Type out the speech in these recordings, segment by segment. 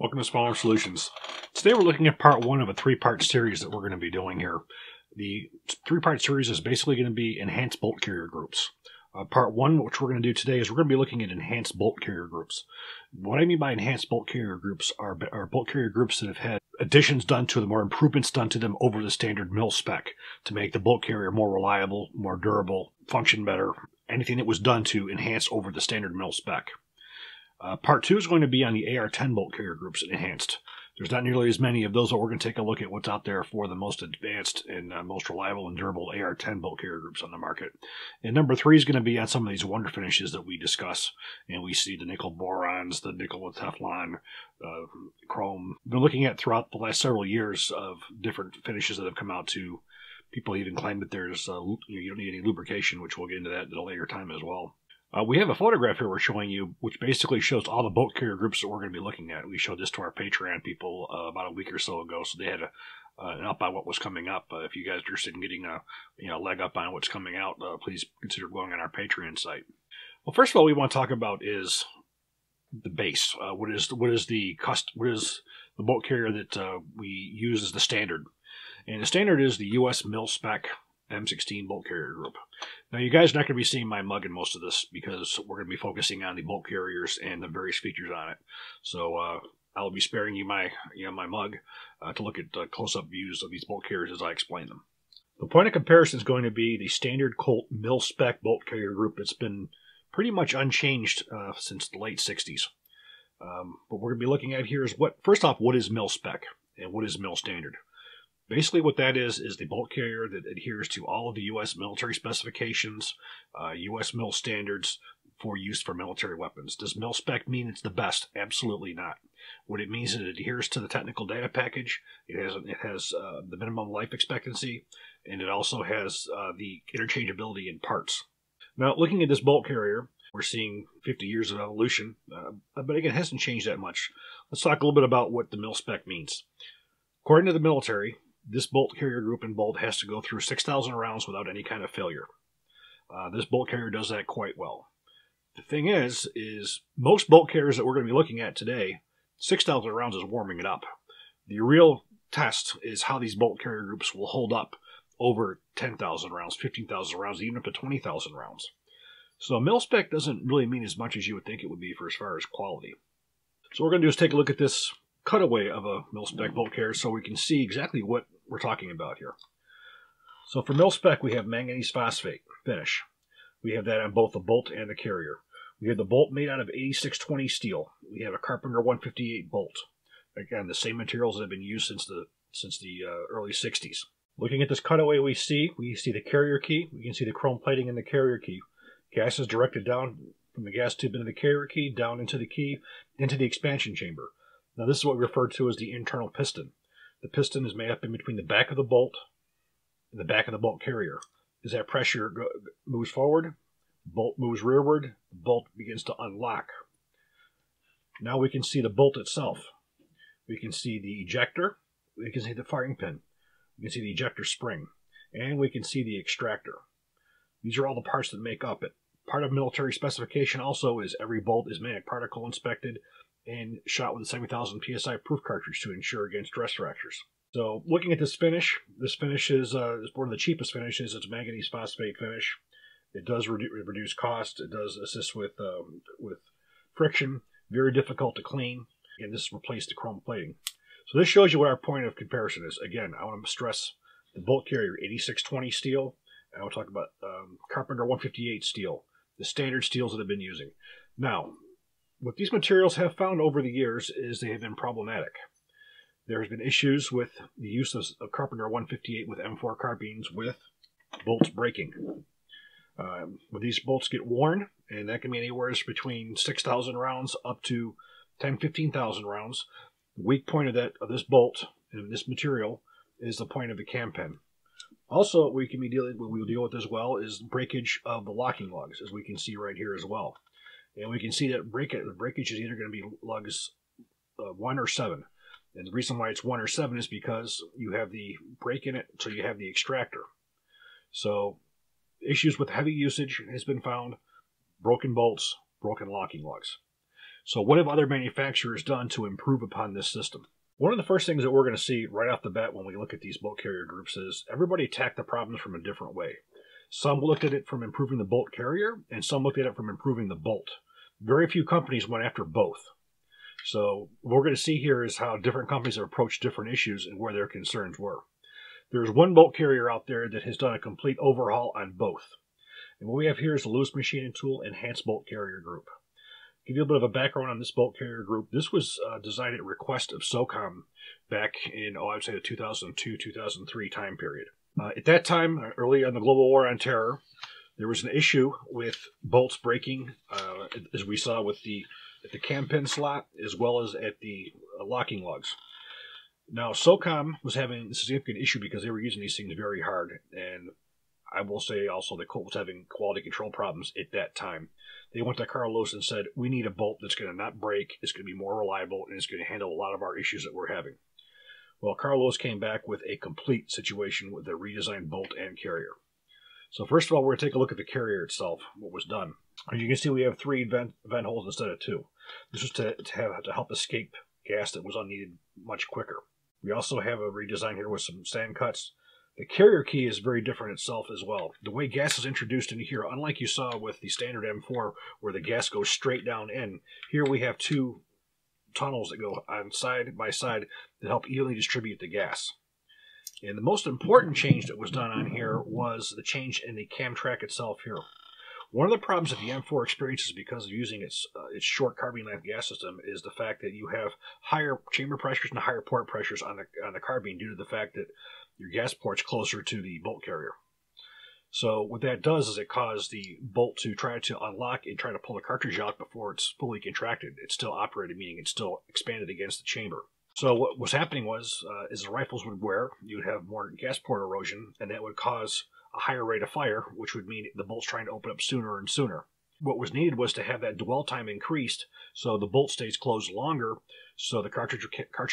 Welcome to Smaller Solutions. Today we're looking at part one of a three-part series that we're going to be doing here. The three-part series is basically going to be enhanced bolt carrier groups. Part one, which we're going to do today, is we're going to be looking at enhanced bolt carrier groups. What I mean by enhanced bolt carrier groups are bolt carrier groups that have had additions done to them or improvements done to them over the standard mil spec to make the bolt carrier more reliable, more durable, function better, anything that was done to enhance over the standard mil spec. Part two is going to be on the AR-10 bolt carrier groups enhanced. There's not nearly as many of those, but we're going to take a look at what's out there for the most advanced and most reliable and durable AR-10 bolt carrier groups on the market. And number three is going to be on some of these wonder finishes that we discuss. And we see the nickel borons, the nickel with Teflon, chrome. We've been looking at throughout the last several years of different finishes that have come out to. People even claim that there's you don't need any lubrication, which we'll get into that at a later time as well. We have a photograph here we're showing you, which basically shows all the bolt carrier groups that we're going to be looking at. We showed this to our Patreon people about a week or so ago, so they had an up on what was coming up. If you guys are interested in getting a leg up on what's coming out, please consider going on our Patreon site. Well, first of all, we want to talk about is the base. What is the bolt carrier that we use as the standard? And the standard is the U.S. mil spec M16 bolt carrier group. Now, you guys are not going to be seeing my mug in most of this because we're going to be focusing on the bolt carriers and the various features on it. So I'll be sparing you my mug to look at close-up views of these bolt carriers as I explain them. The point of comparison is going to be the standard Colt mil-spec bolt carrier group that's been pretty much unchanged since the late 60s. What we're going to be looking at here is first off, what is mil-spec and what is mil-standard? Basically what that is the bolt carrier that adheres to all of the U.S. military specifications, U.S. mil standards for use for military weapons. Does mil spec mean it's the best? Absolutely not. What it means is it adheres to the technical data package, it has the minimum life expectancy, and it also has the interchangeability in parts. Now, looking at this bolt carrier, we're seeing 50 years of evolution, but again, it hasn't changed that much. Let's talk a little bit about what the mil spec means. According to the military, this bolt carrier group in bolt has to go through 6,000 rounds without any kind of failure. This bolt carrier does that quite well. The thing is most bolt carriers that we're going to be looking at today, 6,000 rounds is warming it up. The real test is how these bolt carrier groups will hold up over 10,000 rounds, 15,000 rounds, even up to 20,000 rounds. So mil-spec doesn't really mean as much as you would think it would be for as far as quality. So what we're going to do is take a look at this cutaway of a mil-spec bolt carrier so we can see exactly what we're talking about here. So for mil-spec, we have manganese phosphate finish. We have that on both the bolt and the carrier. We have the bolt made out of 8620 steel. We have a Carpenter 158 bolt. Again, the same materials that have been used since the early 60s. Looking at this cutaway, we see the carrier key. We can see the chrome plating in the carrier key. Gas is directed down from the gas tube into the carrier key, down into the key, into the expansion chamber. Now, this is what we refer to as the internal piston. The piston is made up in between the back of the bolt and the back of the bolt carrier. As that pressure moves forward, the bolt moves rearward, the bolt begins to unlock. Now we can see the bolt itself. We can see the ejector, we can see the firing pin, we can see the ejector spring, and we can see the extractor. These are all the parts that make up it. Part of military specification also is every bolt is magnetic particle inspected and shot with a 70,000 psi proof cartridge to ensure against stress fractures. So looking at this finish is one of the cheapest finishes. It's manganese phosphate finish. It does reduce cost. It does assist with friction. Very difficult to clean. And this replaced the chrome plating. So this shows you what our point of comparison is. Again, I want to stress the bolt carrier 8620 steel. And I'll talk about Carpenter 158 steel, the standard steels that have been using. Now, what these materials have found over the years is they have been problematic. There has been issues with the use of Carpenter 158 with M4 carbines with bolts breaking. When these bolts get worn, and that can be anywhere between 6,000 rounds up to 15,000 rounds, the weak point of this bolt and this material is the point of the cam pin. Also, what we'll deal with as well is breakage of the locking lugs, as we can see right here as well. And we can see that the breakage is either going to be lugs 1 or 7. And the reason why it's 1 or 7 is because you have the break in it, so you have the extractor. So issues with heavy usage has been found, broken bolts, broken locking lugs. So what have other manufacturers done to improve upon this system? One of the first things that we're going to see right off the bat when we look at these bolt carrier groups is everybody attacked the problems from a different way. Some looked at it from improving the bolt carrier, and some looked at it from improving the bolt. Very few companies went after both. So what we're going to see here is how different companies have approached different issues and where their concerns were. There's one bolt carrier out there that has done a complete overhaul on both. And what we have here is the Lewis Machine & Tool Enhanced Bolt Carrier Group. Give you a bit of a background on this bolt carrier group. This was designed at request of SOCOM back in, I would say, the 2002-2003 time period. At that time, early in the global war on terror, there was an issue with bolts breaking, as we saw with at the cam pin slot, as well as at the locking lugs. Now, SOCOM was having a significant issue because they were using these things very hard, and I will say also that Colt was having quality control problems at that time. They went to Carl Lewis and said, we need a bolt that's going to not break, it's going to be more reliable, and it's going to handle a lot of our issues that we're having. Well, Carl Lewis came back with a complete situation with a redesigned bolt and carrier. So first of all, we're going to take a look at the carrier itself, what was done. As you can see, we have 3 vent holes instead of 2. This was to help escape gas that was unneeded much quicker. We also have a redesign here with some sand cuts. The carrier key is very different itself as well. The way gas is introduced into here, unlike you saw with the standard M4 where the gas goes straight down in, here we have 2 tunnels that go on side by side that help evenly distribute the gas. And the most important change that was done on here was the change in the cam track itself here. One of the problems that the M4 experiences because of using its short carbine length gas system is the fact that you have higher chamber pressures and higher port pressures on the carbine due to the fact that your gas port's closer to the bolt carrier. So what that does is it causes the bolt to try to unlock and try to pull the cartridge out before it's fully contracted. It's still operating, meaning it's still expanded against the chamber. So what was happening was, as the rifles would wear, you would have more gas port erosion, and that would cause a higher rate of fire, which would mean the bolt's trying to open up sooner and sooner. What was needed was to have that dwell time increased so the bolt stays closed longer, so the cartridge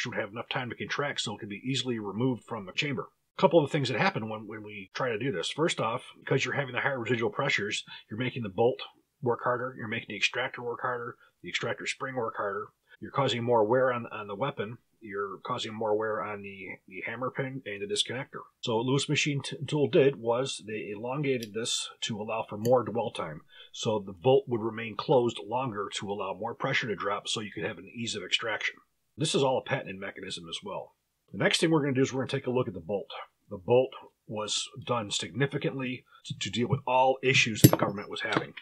would have enough time to contract so it could be easily removed from the chamber. A couple of things that happen when we try to do this. First off, because you're having the higher residual pressures, you're making the bolt work harder, you're making the extractor work harder, the extractor spring work harder, you're causing more wear on the weapon, you're causing more wear on the hammer pin and the disconnector. So what Lewis Machine Tool did was they elongated this to allow for more dwell time. So the bolt would remain closed longer to allow more pressure to drop so you could have an ease of extraction. This is all a patented mechanism as well. The next thing we're going to do is we're going to take a look at the bolt. The bolt was done significantly to deal with all issues that the government was having.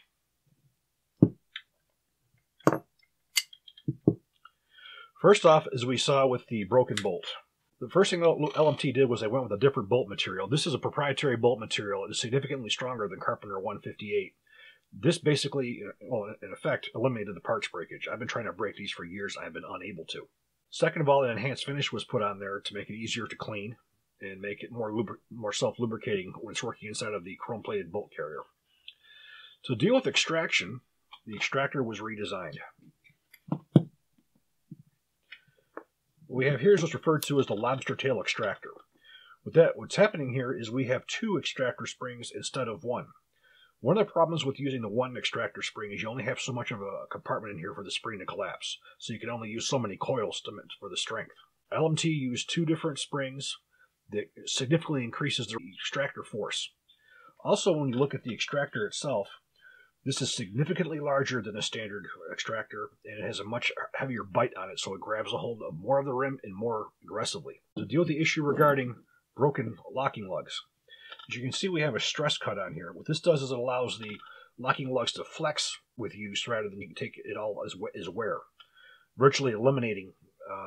First off, as we saw with the broken bolt, the first thing LMT did was they went with a different bolt material. This is a proprietary bolt material. It is significantly stronger than Carpenter 158. This basically, well, in effect, eliminated the parts breakage. I've been trying to break these for years. I've been unable to. Second of all, an enhanced finish was put on there to make it easier to clean and make it more self-lubricating when it's working inside of the chrome-plated bolt carrier. To deal with extraction, the extractor was redesigned. What we have here is what's referred to as the lobster tail extractor. What's happening here is we have 2 extractor springs instead of 1. One of the problems with using the 1 extractor spring is you only have so much of a compartment in here for the spring to collapse, so you can only use so many coils for the strength. LMT used 2 different springs that significantly increases the extractor force. Also, when you look at the extractor itself, this is significantly larger than a standard extractor, and it has a much heavier bite on it, so it grabs a hold of more of the rim and more aggressively. To deal with the issue regarding broken locking lugs, as you can see, we have a stress cut on here. What this does is it allows the locking lugs to flex with use rather than you can take it all as wear, virtually eliminating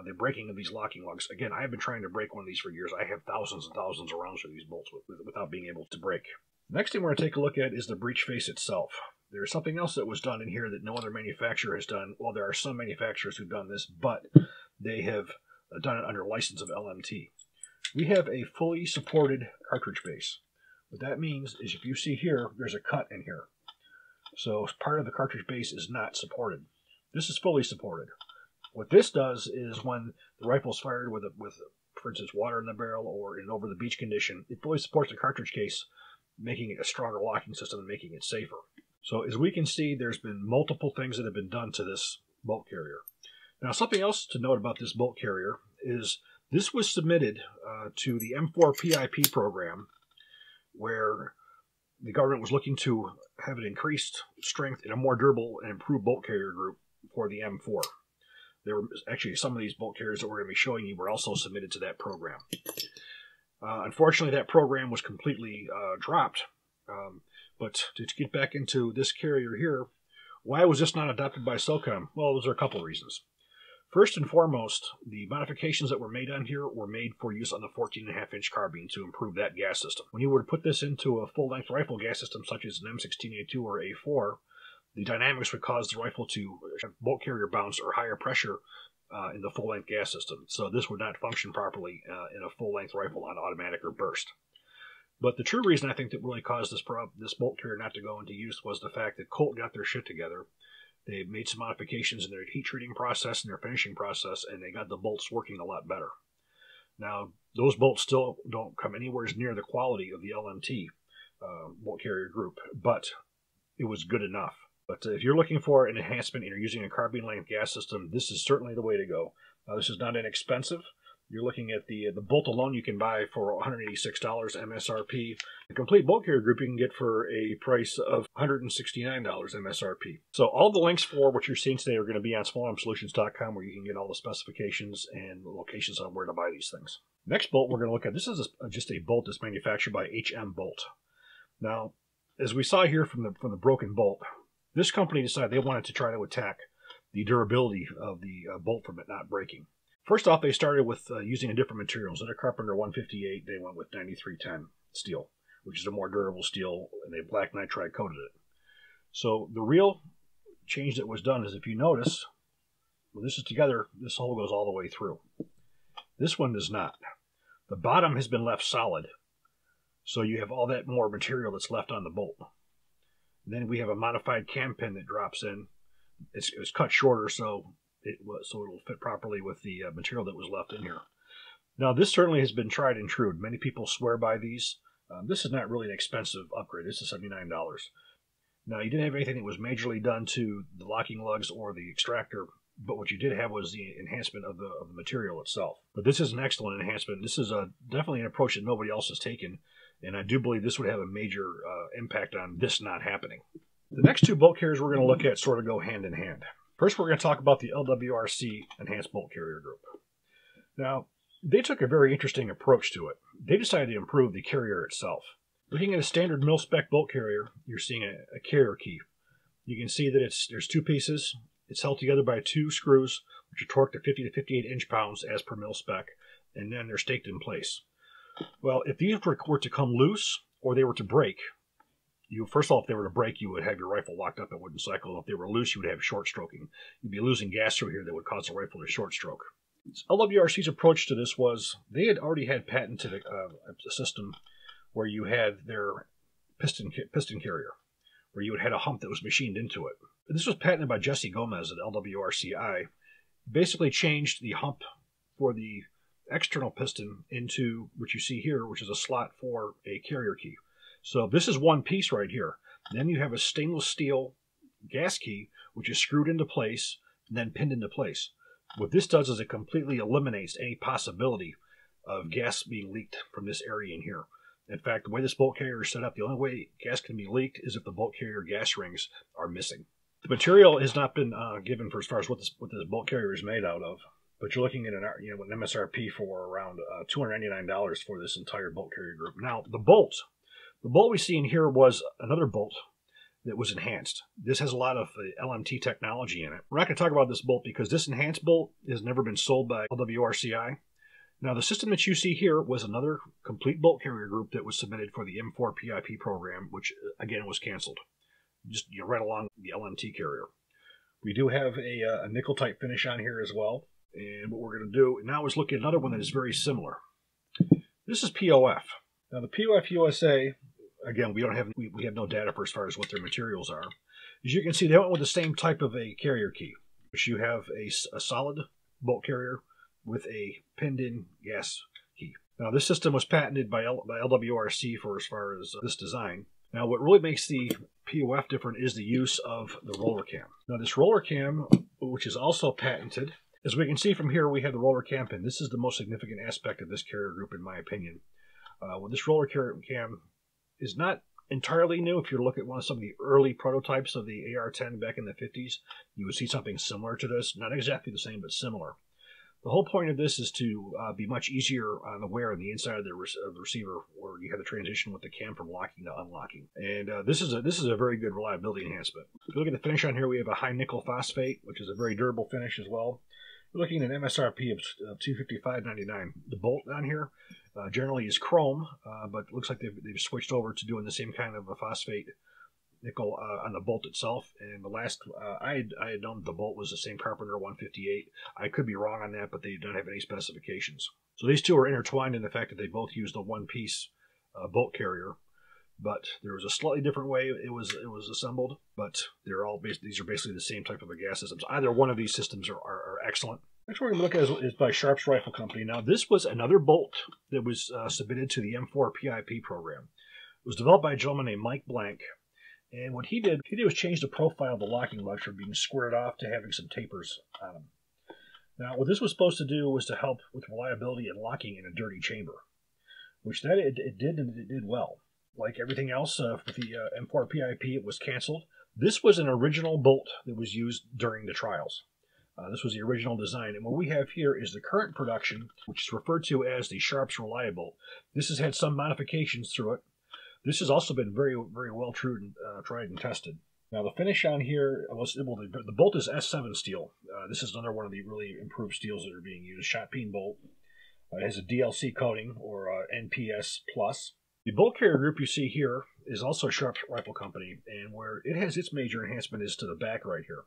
the breaking of these locking lugs. Again, I've been trying to break one of these for years. I have thousands and thousands of rounds for these bolts without being able to break. Next thing we're going to take a look at is the breech face itself. There's something else that was done in here that no other manufacturer has done. Well, there are some manufacturers who've done this, but they have done it under license of LMT. We have a fully supported cartridge base. What that means is if you see here, there's a cut in here. So part of the cartridge base is not supported. This is fully supported. What this does is when the rifle is fired with, for instance, water in the barrel or in over the beach condition, it fully supports the cartridge case, making it a stronger locking system and making it safer. So as we can see, there's been multiple things that have been done to this bolt carrier. Now, something else to note about this bolt carrier is this was submitted to the M4 PIP program, where the government was looking to have an increased strength and a more durable and improved bolt carrier group for the M4. There were actually some of these bolt carriers that we're going to be showing you were also submitted to that program. Unfortunately, that program was completely dropped. But to get back into this carrier here, why was this not adopted by SOCOM? Well, there's a couple reasons. First and foremost, the modifications that were made on here were made for use on the 14.5-inch carbine to improve that gas system. When you were to put this into a full-length rifle gas system such as an M16A2 or A4, the dynamics would cause the rifle to have bolt carrier bounce or higher pressure in the full-length gas system. So this would not function properly in a full-length rifle on automatic or burst. But the true reason I think that really caused this bolt carrier not to go into use was the fact that Colt got their shit together. They made some modifications in their heat treating process and their finishing process, and they got the bolts working a lot better. Now, those bolts still don't come anywhere near the quality of the LMT bolt carrier group, but it was good enough. But if you're looking for an enhancement and you're using a carbine length gas system, this is certainly the way to go. This is not inexpensive. You're looking at the bolt alone you can buy for $186 MSRP. The complete bolt carrier group you can get for a price of $169 MSRP. So all the links for what you're seeing today are going to be on smallarmsolutions.com, where you can get all the specifications and locations on where to buy these things. Next bolt we're going to look at, this is just a bolt that's manufactured by HM Bolt. Now, as we saw here from the broken bolt, this company decided they wanted to try to attack the durability of the bolt from it not breaking. First off, they started with using a different material. Instead of Carpenter 158, they went with 9310 steel, which is a more durable steel, and they black nitride coated it. So the real change that was done is, if you notice, when this is together, this hole goes all the way through. This one does not. The bottom has been left solid, so you have all that more material that's left on the bolt. And then we have a modified cam pin that drops in. It's cut shorter, so it'll fit properly with the material that was left in here. Now, this certainly has been tried and true. Many people swear by these. This is not really an expensive upgrade. This is $79. Now, you didn't have anything that was majorly done to the locking lugs or the extractor, but what you did have was the enhancement of the material itself. But this is an excellent enhancement. This is definitely an approach that nobody else has taken, and I do believe this would have a major impact on this not happening. The next two bolt carriers we're going to look at sort of go hand in hand. First, we're going to talk about the LWRC Enhanced Bolt Carrier Group. Now, they took a very interesting approach to it. They decided to improve the carrier itself. Looking at a standard mil-spec bolt carrier, you're seeing a carrier key. You can see that there's two pieces. It's held together by two screws, which are torqued to 50 to 58 inch-pounds as per mil-spec, and then they're staked in place. Well, if these were to come loose or they were to break, first of all, if they were to break, you would have your rifle locked up and wouldn't cycle. And if they were loose, you would have short stroking. You'd be losing gas through here that would cause the rifle to short stroke. LWRC's approach to this was they had already had patented a system where you had their piston carrier, where you had a hump that was machined into it. This was patented by Jesse Gomez at LWRCI. Basically changed the hump for the external piston into what you see here, which is a slot for a carrier key. So this is one piece right here. Then you have a stainless steel gas key, which is screwed into place and then pinned into place. What this does is it completely eliminates any possibility of gas being leaked from this area in here. In fact, the way this bolt carrier is set up, the only way gas can be leaked is if the bolt carrier gas rings are missing. The material has not been given for as far as what this bolt carrier is made out of, but you're looking at an MSRP for around $299 for this entire bolt carrier group. Now, the bolt we see in here was another bolt that was enhanced. This has a lot of LMT technology in it. We're not going to talk about this bolt because this enhanced bolt has never been sold by LWRCI. Now, the system that you see here was another complete bolt carrier group that was submitted for the M4 PIP program, which, again, was canceled. Just right along the LMT carrier. We do have a nickel-type finish on here as well. And what we're going to do now is look at another one that is very similar. This is POF. Now, the POF USA, again, we have no data for as far as what their materials are. As you can see, they went with the same type of a carrier key, which you have a solid bolt carrier with a pinned-in gas key. Now, this system was patented by LWRC for as far as this design. Now, what really makes the POF different is the use of the roller cam. Now, this roller cam which is also patented. As we can see from here, we have the roller cam pin. This is the most significant aspect of this carrier group, in my opinion. Well, this roller cam is not entirely new. If you look at some of the early prototypes of the AR-10 back in the 50s, you would see something similar to this. Not exactly the same, but similar. The whole point of this is to be much easier on the wear on the inside of the receiver, where you have the transition with the cam from locking to unlocking. And this is a very good reliability enhancement. If you look at the finish on here, we have a high nickel phosphate, which is a very durable finish as well. We're looking at an MSRP of $255.99. The bolt on here generally is chrome, but it looks like they've switched over to doing the same kind of a phosphate nickel on the bolt itself. And the last I had known the bolt was the same Carpenter 158. I could be wrong on that, but they don't have any specifications. So these two are intertwined in the fact that they both use the one-piece bolt carrier. But there was a slightly different way it was assembled, but these are basically the same type of a gas systems. Either one of these systems are excellent. Next one we're going to look at is by Sharps Rifle Company. Now, this was another bolt that was submitted to the M4 PIP program. It was developed by a gentleman named Mike Blank, and what he did was change the profile of the locking lugs from being squared off to having some tapers on them. Now, what this was supposed to do was to help with reliability and locking in a dirty chamber, which it did, and it did well. Like everything else with the M4 PIP, it was canceled. This was an original bolt that was used during the trials. This was the original design. And what we have here is the current production, which is referred to as the Sharps Reliable. This has had some modifications through it. This has also been very, very well tried and tested. Now, the finish on here, the bolt is S7 steel. This is another one of the really improved steels that are being used. Shot peen bolt. It has a DLC coating, or NPS+. The bolt carrier group you see here is also Sharps Rifle Company, and where it has its major enhancement is to the back right here.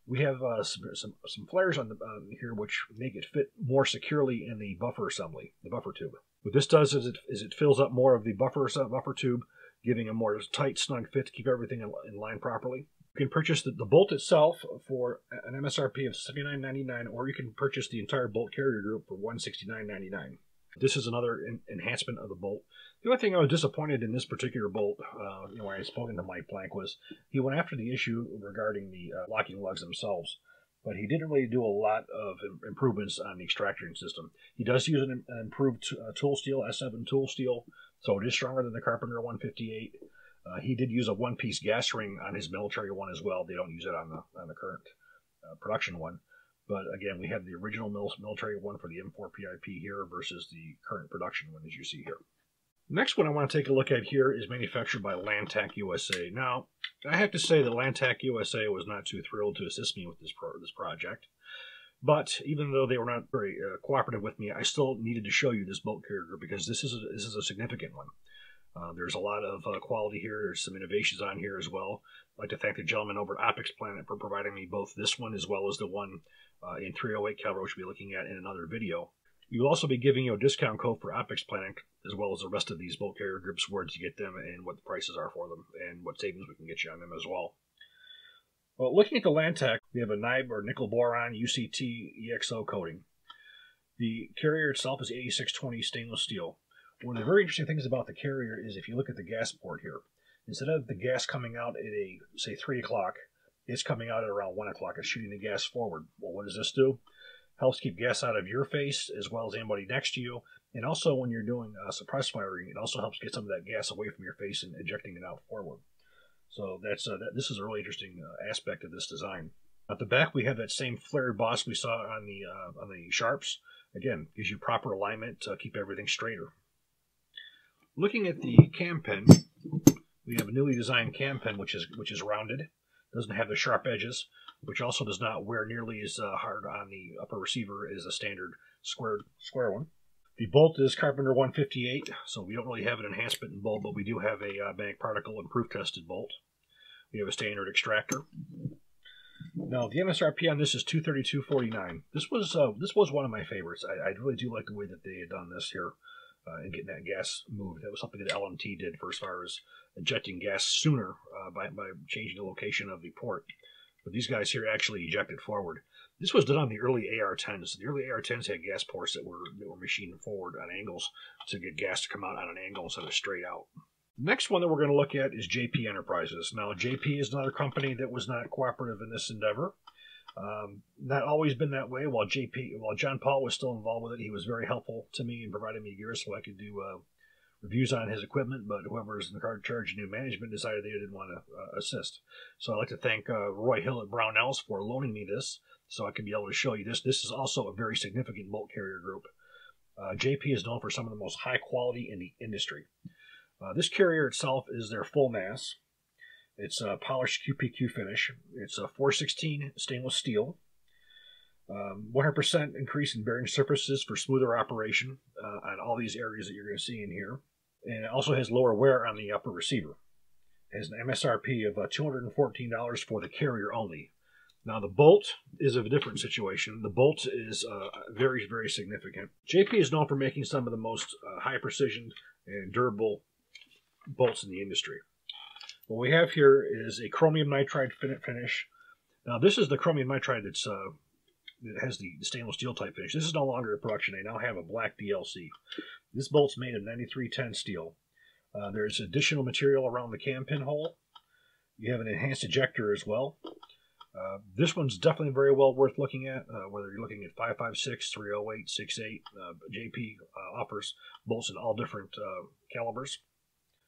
We have some flares on here which make it fit more securely in the buffer assembly, the buffer tube. What this does is it fills up more of the buffer tube, giving a more tight, snug fit to keep everything in line properly. You can purchase the bolt itself for an MSRP of $79.99, or you can purchase the entire bolt carrier group for $169.99. This is another enhancement of the bolt. The only thing I was disappointed in this particular bolt, when I had spoken to Mike Blank, was he went after the issue regarding the locking lugs themselves, but he didn't really do a lot of improvements on the extraction system. He does use an improved tool steel, S7 tool steel, so it is stronger than the Carpenter 158. He did use a one-piece gas ring on his military one as well. They don't use it on the current production one. But again, we have the original military one for the M4 PIP here versus the current production one, as you see here. Next one I want to take a look at here is manufactured by Lantac USA. Now, I have to say that Lantac USA was not too thrilled to assist me with this project. But even though they were not very cooperative with me, I still needed to show you this bolt carrier group because this is a significant one. There's a lot of quality here. There's some innovations on here as well. I'd like to thank the gentleman over at Optics Planet for providing me both this one as well as the one in 308 caliber, which we'll be looking at in another video. We will also be giving you a discount code for Optics Planet as well as the rest of these bolt carrier groups, where to get them and what the prices are for them and what savings we can get you on them as well. Well, looking at the Lantac, we have a NIBE or nickel boron UCT EXO coating. The carrier itself is 8620 stainless steel. One of the very interesting things about the carrier is if you look at the gas port here, instead of the gas coming out at say 3 o'clock, it's coming out at around 1 o'clock. It's shooting the gas forward. Well, what does this do? Helps keep gas out of your face as well as anybody next to you. And also when you're doing suppressed firing, it also helps get some of that gas away from your face and ejecting it out forward. So this is a really interesting aspect of this design. At the back, we have that same flared boss we saw on the Sharps. Again, gives you proper alignment to keep everything straighter. Looking at the cam pen, we have a newly designed cam pen which is rounded, doesn't have the sharp edges, which also does not wear nearly as hard on the upper receiver as a standard square one. The bolt is Carpenter 158, so we don't really have an enhancement in bolt, but we do have a magnetic particle and proof tested bolt. We have a standard extractor. Now the MSRP on this is $232.49. This was one of my favorites. I really do like the way that they had done this here. And getting that gas moved. That was something that LMT did for as far as injecting gas sooner by changing the location of the port. But these guys here actually ejected forward. This was done on the early AR-10s. The early AR-10s had gas ports that were machined forward on angles to get gas to come out on an angle instead of straight out. Next one that we're going to look at is JP Enterprises. Now, JP is another company that was not cooperative in this endeavor. Not always been that way. While John Paul was still involved with it, he was very helpful to me in providing me gear so I could do reviews on his equipment. But whoever was in charge of new management decided they didn't want to assist. So I'd like to thank Roy Hill at Brownells for loaning me this so I can be able to show you this. This is also a very significant bolt carrier group. JP is known for some of the most high quality in the industry. This carrier itself is their full mass. It's a polished QPQ finish. It's a 416 stainless steel. 100% increase in bearing surfaces for smoother operation on all these areas that you're going to see in here. And it also has lower wear on the upper receiver. It has an MSRP of $214 for the carrier only. Now the bolt is of a different situation. The bolt is very, very significant. JP is known for making some of the most high precision and durable bolts in the industry. What we have here is a chromium nitride finish. Now this is the chromium nitride that has the stainless steel type finish. This is no longer in production. They now have a black DLC. This bolt's made of 9310 steel. There's additional material around the cam pin hole. You have an enhanced ejector as well. This one's definitely very well worth looking at, whether you're looking at 5.56, 308, 6.8. JP offers bolts in all different calibers.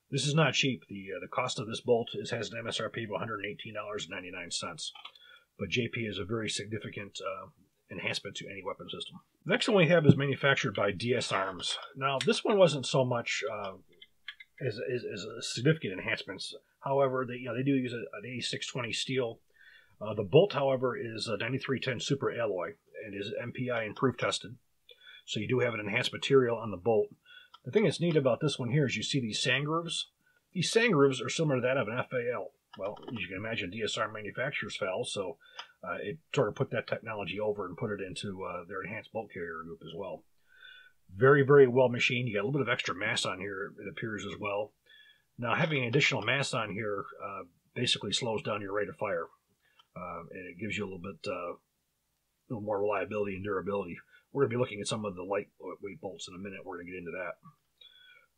This is not cheap. The cost of this bolt has an MSRP of $118.99. But JP is a very significant enhancement to any weapon system. The next one we have is manufactured by DS Arms. Now, this one wasn't so much as significant enhancements. However, they do use an 8620 steel. The bolt, however, is a 9310 super alloy and is MPI and proof tested. So you do have an enhanced material on the bolt. The thing that's neat about this one here is you see these sand grooves. These sand grooves are similar to that of an FAL. Well, as you can imagine, DSR manufactures FAL, so it sort of put that technology over and put it into their enhanced bolt carrier group as well. Very, very well machined. You got a little bit of extra mass on here, it appears as well. Now, having additional mass on here basically slows down your rate of fire, and it gives you a little more reliability and durability. We're going to be looking at some of the lightweight bolts in a minute. We're going to get into that.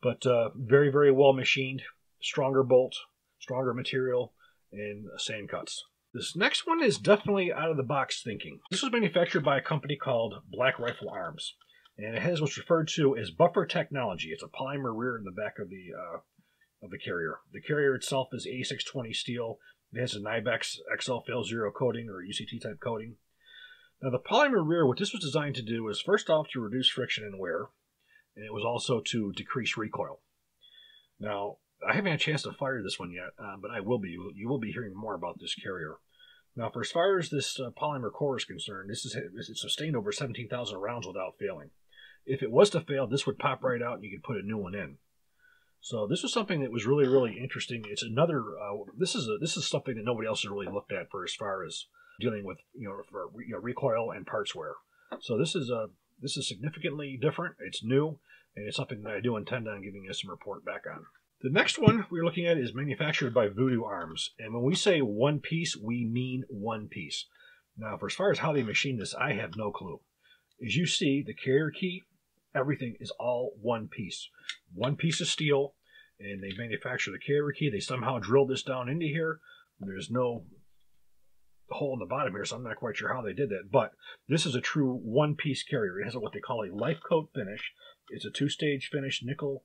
But very, very well machined, stronger bolt, stronger material, and sand cuts. This next one is definitely out of the box thinking. This was manufactured by a company called Black Rifle Arms, and it has what's referred to as buffer technology. It's a polymer rear in the back of the carrier. The carrier itself is 8620 steel. It has a Nybex XL Fail Zero coating or UCT type coating. Now the polymer rear, what this was designed to do is first off to reduce friction and wear, and it was also to decrease recoil. Now, I haven't had a chance to fire this one yet, but I will be. You will be hearing more about this carrier. Now, for as far as this polymer core is concerned, it's sustained over 17,000 rounds without failing. If it was to fail, this would pop right out and you could put a new one in. So this was something that was really, really interesting. It's another. This is something that nobody else has really looked at for as far as dealing with recoil and parts wear. So this is significantly different. It's new, and it's something that I do intend on giving you some report back on. The next one we're looking at is manufactured by Voodoo Arms, and when we say one piece, we mean one piece. Now, for as far as how they machine this, I have no clue. As you see, the carrier key, everything is all one piece of steel, and they manufacture the carrier key. They somehow drilled this down into here. There's no hole in the bottom here, so I'm not quite sure how they did that, but this is a true one-piece carrier. It has what they call a life coat finish. It's a two-stage finish, nickel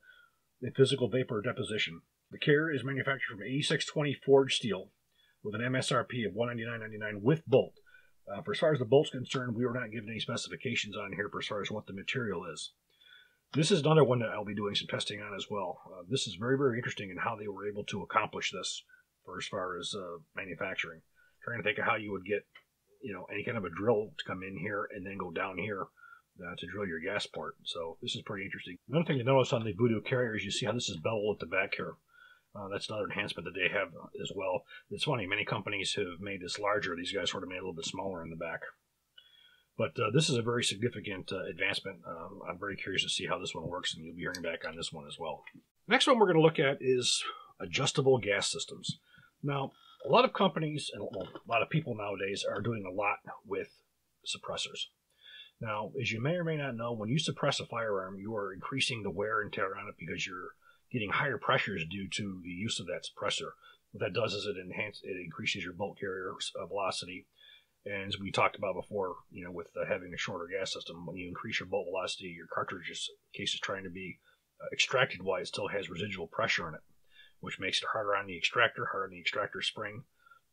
and physical vapor deposition. The carrier is manufactured from 8620 forged steel with an MSRP of $199.99 with bolt. For as far as the bolt's concerned, we were not given any specifications on here for as far as what the material is. This is another one that I'll be doing some testing on as well. This is very, very interesting in how they were able to accomplish this for as far as manufacturing. Trying to think of how you would get, any kind of a drill to come in here and then go down here to drill your gas port. So this is pretty interesting. Another thing to notice on the Voodoo carrier is you see how this is beveled at the back here. That's another enhancement that they have as well. It's funny, many companies have made this larger. These guys sort of made it a little bit smaller in the back. But this is a very significant advancement. I'm very curious to see how this one works, and you'll be hearing back on this one as well. Next one we're going to look at is adjustable gas systems. Now, a lot of companies and a lot of people nowadays are doing a lot with suppressors. Now, as you may or may not know, when you suppress a firearm, you are increasing the wear and tear on it because you're getting higher pressures due to the use of that suppressor. What that does is it increases your bolt carrier velocity, And as we talked about before, with having a shorter gas system, when you increase your bolt velocity, your cartridge case is trying to be extracted while it still has residual pressure in it, which makes it harder on the extractor spring,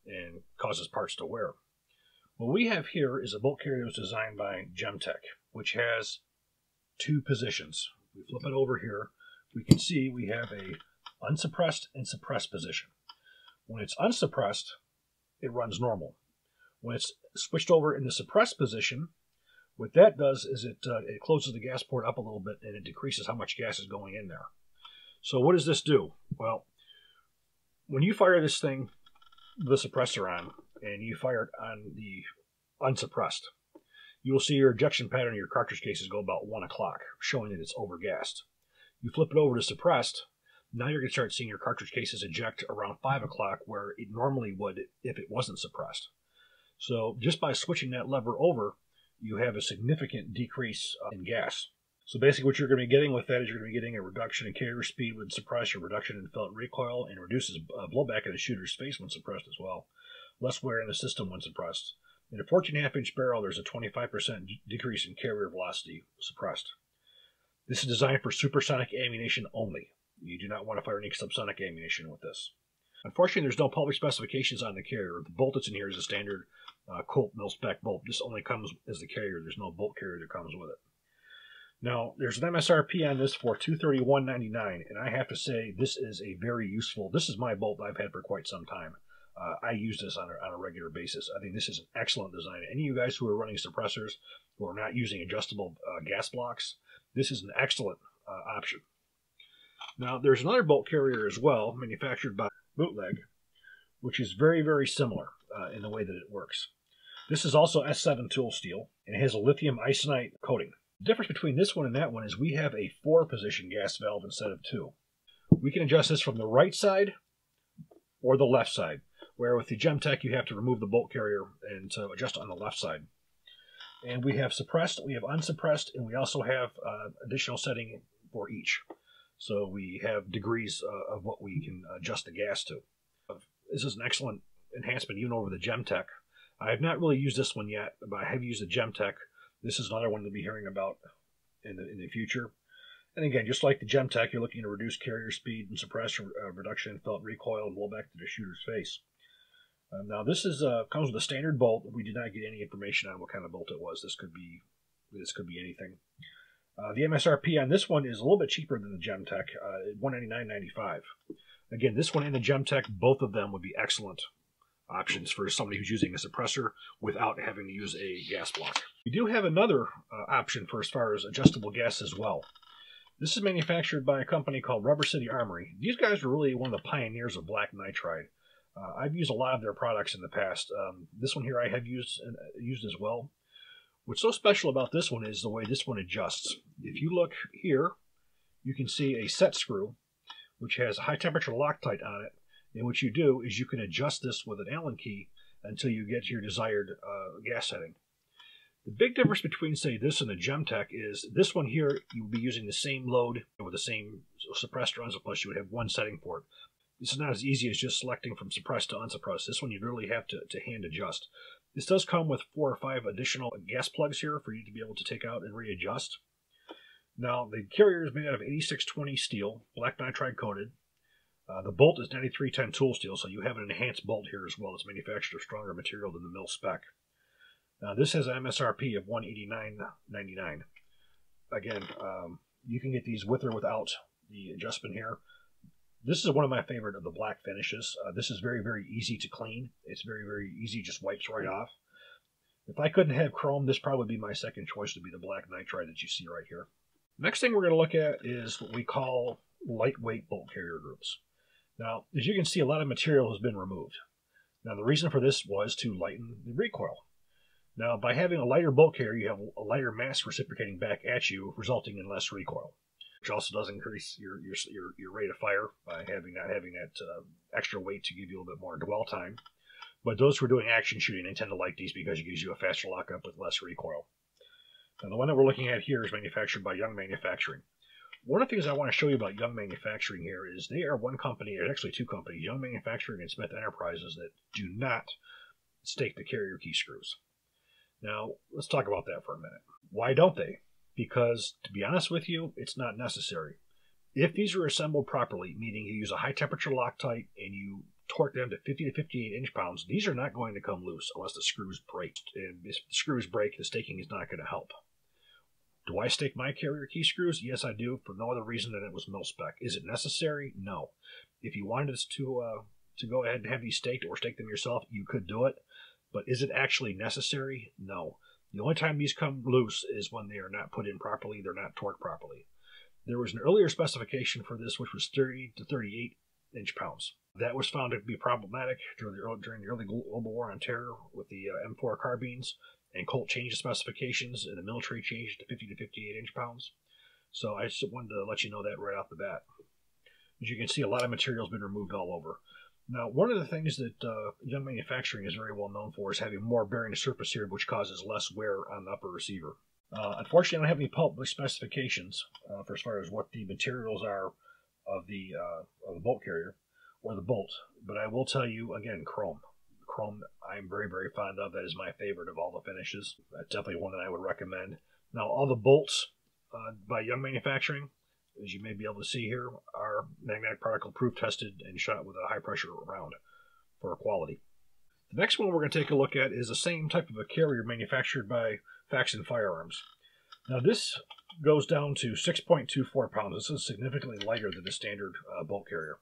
and causes parts to wear. What we have here is a bolt carrier that was designed by Gemtech, which has two positions. If we flip it over here, we can see we have a unsuppressed and suppressed position. When it's unsuppressed, it runs normal. When it's switched over in the suppressed position, what that does is it closes the gas port up a little bit, and it decreases how much gas is going in there. So what does this do? Well, when you fire this thing, the suppressor on, and you fire it on the unsuppressed, you will see your ejection pattern of your cartridge cases go about 1 o'clock, showing that it's overgassed. You flip it over to suppressed, now you're going to start seeing your cartridge cases eject around 5 o'clock, where it normally would if it wasn't suppressed. So just by switching that lever over, you have a significant decrease in gas. So basically what you're going to be getting with that is you're going to be getting a reduction in carrier speed when suppressed, a reduction in felt recoil, and reduces blowback in the shooter's face when suppressed as well. Less wear in the system when suppressed. In a 14.5-inch barrel, there's a 25% decrease in carrier velocity suppressed. This is designed for supersonic ammunition only. You do not want to fire any subsonic ammunition with this. Unfortunately, there's no public specifications on the carrier. The bolt that's in here is a standard Colt mil-spec bolt. This only comes as the carrier. There's no bolt carrier that comes with it. Now, there's an MSRP on this for $231.99, and I have to say this is a very useful. This is my bolt I've had for quite some time. I use this on a regular basis. I think this is an excellent design. Any of you guys who are running suppressors who are not using adjustable gas blocks, this is an excellent option. Now, there's another bolt carrier as well, manufactured by Bootleg, which is very, very similar in the way that it works. This is also S7 tool steel, and it has a lithium isonite coating. The difference between this one and that one is we have a 4-position gas valve instead of 2. We can adjust this from the right side or the left side, where with the Gemtech you have to remove the bolt carrier and so adjust on the left side. And we have suppressed, we have unsuppressed, and we also have additional setting for each. So we have degrees of what we can adjust the gas to. This is an excellent enhancement even over the Gemtech. I have not really used this one yet, but I have used the Gemtech. This is another one you'll be hearing about in the future. And again, just like the Gemtech, you're looking to reduce carrier speed and suppress reduction in felt recoil and blowback to the shooter's face. Now this is comes with a standard bolt. We did not get any information on what kind of bolt it was. This could be anything. The MSRP on this one is a little bit cheaper than the Gemtech, $199.95. Again, this one and the Gemtech, both of them would be excellent options for somebody who's using a suppressor without having to use a gas block. We do have another option for as far as adjustable gas as well. This is manufactured by a company called Rubber City Armory. These guys were really one of the pioneers of black nitride. I've used a lot of their products in the past. This one here I have used as well. What's so special about this one is the way this one adjusts. If you look here, you can see a set screw, which has a high temperature Loctite on it. And what you do is you can adjust this with an Allen key until you get to your desired gas setting. The big difference between, say, this and the Gemtech is this one here, you would be using the same load with the same suppressed or unsuppressed. You would have one setting for it. This is not as easy as just selecting from suppressed to unsuppressed. This one you really have to hand adjust. This does come with 4 or 5 additional gas plugs here for you to be able to take out and readjust. Now, the carrier is made out of 8620 steel, black nitride coated. The bolt is 9310 tool steel, so you have an enhanced bolt here as well. It's manufactured of stronger material than the mil spec. Now, this has an MSRP of $189.99. Again, you can get these with or without the adjustment here. This is one of my favorite of the black finishes. This is very, very easy to clean. It's very, very easy, just wipes right off. If I couldn't have chrome, this probably would be my second choice, would be the black nitride that you see right here. Next thing we're going to look at is what we call lightweight bolt carrier groups. Now, as you can see, a lot of material has been removed. Now, the reason for this was to lighten the recoil. Now, by having a lighter bolt carrier, you have a lighter mass reciprocating back at you, resulting in less recoil, which also does increase your rate of fire by not having that extra weight to give you a little bit more dwell time. But those who are doing action shooting, they tend to like these because it gives you a faster lockup with less recoil. Now, the one that we're looking at here is manufactured by Young Manufacturing. One of the things I want to show you about Young Manufacturing here is they are one company, or actually two companies, Young Manufacturing and Smith Enterprises, that do not stake the carrier key screws. Now, let's talk about that for a minute. Why don't they? Because, to be honest with you, it's not necessary. If these are assembled properly, meaning you use a high temperature Loctite and you torque them to 50 to 58 inch-pounds, these are not going to come loose unless the screws break. And if the screws break, the staking is not going to help. Do I stake my carrier key screws? Yes, I do, for no other reason than it was mil-spec. Is it necessary? No. If you wanted us to go ahead and have these staked or stake them yourself, you could do it. But is it actually necessary? No. The only time these come loose is when they are not put in properly, they're not torqued properly. There was an earlier specification for this, which was 30 to 38 inch-pounds. That was found to be problematic during the early global war on terror with the M4 carbines, and Colt changed the specifications, and the military changed it to 50 to 58 inch-pounds. So I just wanted to let you know that right off the bat. As you can see, a lot of material has been removed all over. Now, one of the things that Young Manufacturing is very well known for is having more bearing surface here, which causes less wear on the upper receiver. Unfortunately, I don't have any public specifications for as far as what the materials are of the bolt carrier or the bolt, but I will tell you, again, chrome. Chrome I'm very, very fond of. That is my favorite of all the finishes. That's definitely one that I would recommend. Now, all the bolts by Young Manufacturing, as you may be able to see here, are magnetic particle proof tested and shot with a high pressure round for quality. The next one we're going to take a look at is the same type of a carrier manufactured by Faxon Firearms. Now this goes down to 6.24 pounds. This is significantly lighter than the standard bolt carrier.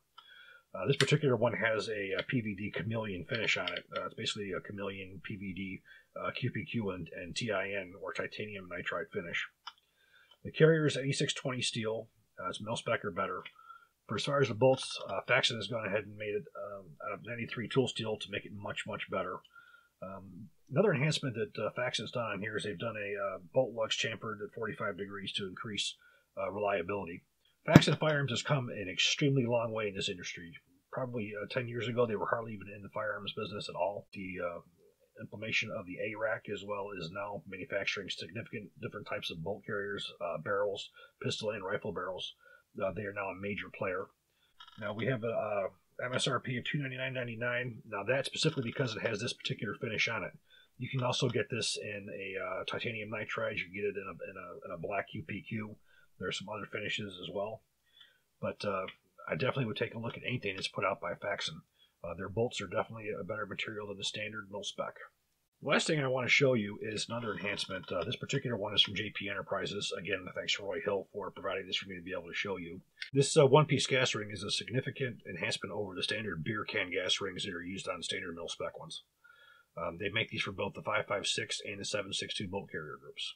This particular one has a PVD chameleon finish on it. It's basically a chameleon PVD QPQ and TIN, or titanium nitride finish. The carrier is 8620 steel. It's mil-spec or better. For as far as the bolts, Faxon has gone ahead and made it out of 93 tool steel to make it much, much better. Another enhancement that Faxon's done on here is they've done a bolt lugs chamfered at 45 degrees to increase reliability. Faxon Firearms has come an extremely long way in this industry. Probably 10 years ago, they were hardly even in the firearms business at all. The implementation of the ARAC, as well as now manufacturing significant different types of bolt carriers, barrels, pistol and rifle barrels. They are now a major player. Now we have a MSRP of $299.99. Now that's specifically because it has this particular finish on it. You can also get this in a titanium nitride. You can get it in a black UPQ. There are some other finishes as well. But I definitely would take a look at anything that's put out by Faxon. Their bolts are definitely a better material than the standard mil-spec. The last thing I want to show you is another enhancement. This particular one is from JP Enterprises. Again, thanks to Roy Hill for providing this for me to be able to show you. This one-piece gas ring is a significant enhancement over the standard beer can gas rings that are used on standard mil-spec ones. They make these for both the 5.56 and the 7.62 bolt carrier groups.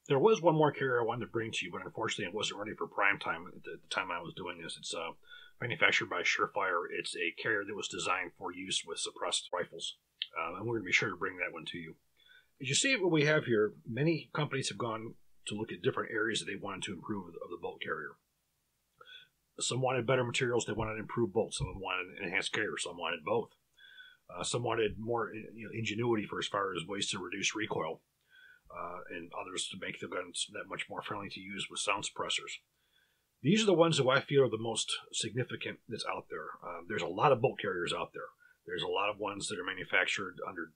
There was one more carrier I wanted to bring to you, but unfortunately it wasn't ready for prime time at the time I was doing this. It's manufactured by Surefire. It's a carrier that was designed for use with suppressed rifles. And we're going to be sure to bring that one to you. As you see what we have here, many companies have gone to look at different areas that they wanted to improve of the bolt carrier. Some wanted better materials. They wanted improved bolts. Some wanted an enhanced carrier. Some wanted both. Some wanted more ingenuity for as far as ways to reduce recoil. And others to make the guns that much more friendly to use with sound suppressors. These are the ones that I feel are the most significant that's out there. There's a lot of bolt carriers out there. There's a lot of ones that are manufactured under,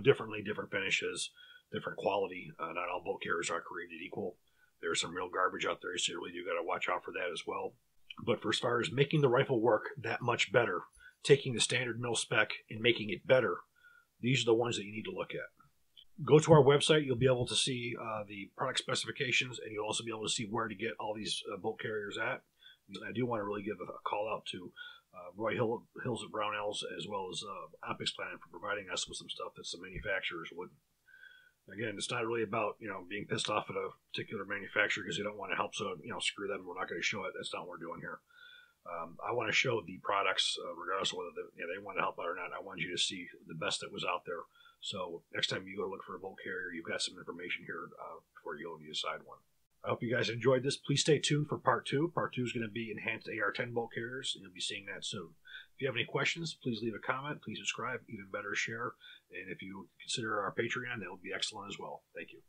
differently, different finishes, different quality. Not all bolt carriers are created equal. There's some real garbage out there, so you really do got to watch out for that as well. But for as far as making the rifle work that much better, taking the standard mil-spec and making it better, these are the ones that you need to look at. Go to our website. You'll be able to see the product specifications, and you'll also be able to see where to get all these bolt carriers at. I do want to really give a call out to Roy Hills at Brownells, as well as Optics Planet, for providing us with some stuff that some manufacturers wouldn't. Again, it's not really about being pissed off at a particular manufacturer because you don't want to help, so screw them. We're not going to show it. That's not what we're doing here. I want to show the products, regardless of whether they want to help out or not. I want you to see the best that was out there. So next time you go to look for a bolt carrier, you've got some information here before you go and you decide one. I hope you guys enjoyed this. Please stay tuned for part 2. Part 2 is going to be enhanced AR-10 bolt carriers, and you'll be seeing that soon. If you have any questions, please leave a comment. Please subscribe. Even better, share. And if you consider our Patreon, that would be excellent as well. Thank you.